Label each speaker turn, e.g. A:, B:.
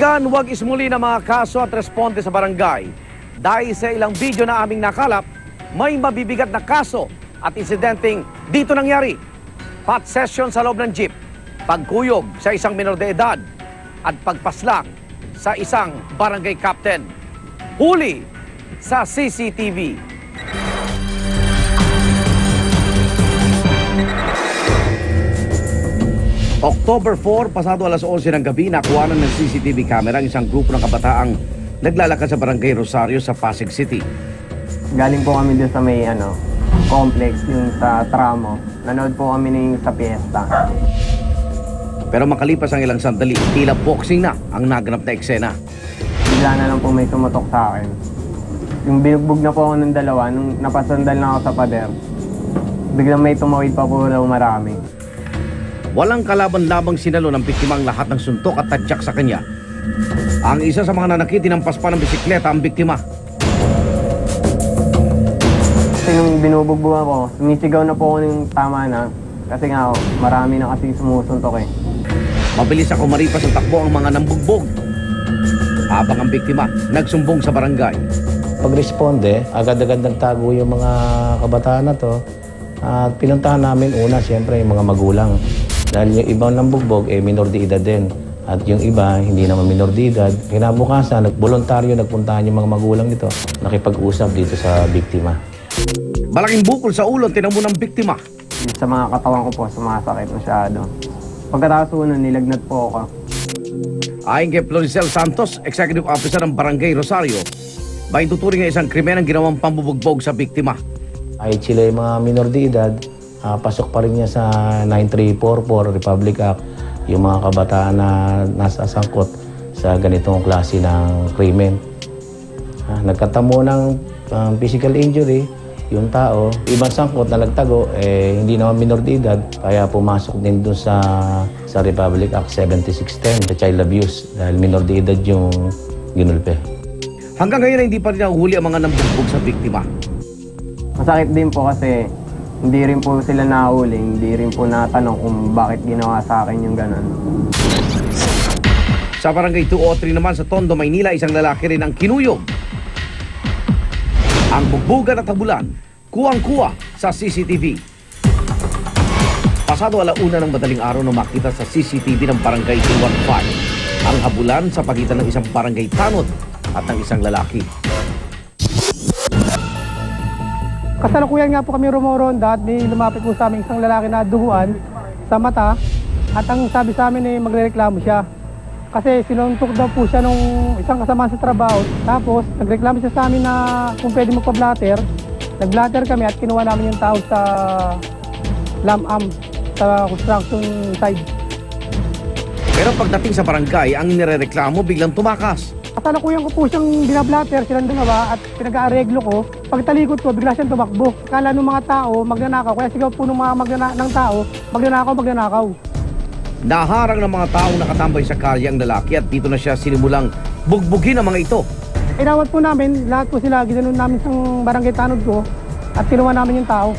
A: Kaibigan, huwag ismuli na mga kaso at responde sa barangay. Dahil sa ilang video na aming nakalap, may mabibigat na kaso at insidenteng dito nangyari. Pot session sa loob ng jeep, pagkuyog sa isang minor de edad, at pagpaslak sa isang barangay captain. Huli sa CCTV. October 4, pasado alas 11 ng gabi, nakuhanan ng CCTV camera ang isang grupo ng kabataang naglalakad sa barangay Rosario sa Pasig City.
B: Galing po kami dun sa may complex, yung sa tramo. Nanood po kami sa piyesta.
A: Pero makalipas ang ilang sandali, tila boxing na ang naganap na eksena.
B: Bigla na lang po may tumutok sa akin. Yung binugbog na po ako ng dalawa, nung napasandal na ako sa pader, biglang may tumawid pa po daw marami.
A: Walang kalaban-labang sinalo ng biktima ang lahat ng suntok at tadyak sa kanya. Ang isa sa mga nanakit, tinampas pa ng bisikleta ang biktima.
B: Kasi nung binubugbog ako, sumisigaw na po ako ng tama na. Kasi nga marami na kasi sumusuntok eh.
A: Mabilis ako maripas ang takbo ang mga nambugbog. Habang ang biktima nagsumbong sa barangay.
C: Pag-responde, agad-agad nagtago yung mga kabataan na to. At pinuntahan namin una, siyempre, yung mga magulang. Dahil yung ibang nambugbog, minor de edad din. At yung iba, hindi naman minor de edad. Kinabukasan, voluntaryo nagpuntahan yung mga magulang nito. Nakipag-usap dito sa biktima.
A: Malaking bukol sa ulo tinamo ng biktima.
B: Sa mga katawan ko po, sumasakit masyado. Pagkatapos nun, nilagnat po ako.
A: Ayon kay Floricel Santos, Executive Officer ng Barangay Rosario, may tuturing ng isang krimen ang ginawang pambubugbog sa biktima.
C: Kahit sila yung mga minor de edad, pasok pa rin niya sa 9344 Republic Act yung mga kabataan na nasa sangkot sa ganitong klase ng krimen. Nagkatamo ng physical injury, yung tao, ibang sangkot na nagtago, hindi naman minor de edad, kaya pumasok din dun sa Republic Act 7610, the child abuse, dahil minor de edad yung ginulpe.
A: Hanggang ngayon hindi pa rin nahuli ang mga nambugbog sa biktima.
B: Masakit din po kasi hindi rin po sila nahuli, hindi rin po natanong kung bakit ginawa sa akin yung ganun.
A: Sa barangay 203 naman sa Tondo, Maynila, isang lalaki rin ang kinuyog. Ang bugbugan at habulan, kuwang-kuwa sa CCTV. Pasado alauna ng madaling araw na makita sa CCTV ng barangay 215 ang habulan sa pagitan ng isang barangay tanod at ng isang lalaki.
D: Kasalukuyan nga po kami rumoronda at may lumapit po sa amin isang lalaki na duguan sa mata at ang sabi sa amin ay magrereklamo siya. Kasi sinuntok daw po siya nung isang kasama sa trabaho. Tapos nagreklamo siya sa amin na kung pwede magpa-blatter. Nag-blatter kami at kinuha namin yung tao sa LAMAM sa construction side.
A: Pero pagdating sa barangay, ang nirereklamo biglang tumakas.
D: Kasalukuyan ko po siyang binablatter silang dalawa at pinag-aareglo ko. Pagtalikod ko, bigla siyang tumakbo. Kala ng mga tao, magnanakaw. Kaya sigaw po ng mga ng tao, magnanakaw.
A: Naharang ng mga taong nakatambay sa kalye ang lalaki at dito na siya sinimulang bugbugin ang mga ito.
D: Inawat po namin, lahat po sila, ginanon namin sa barangay tanod ko at kinuha namin yung tao.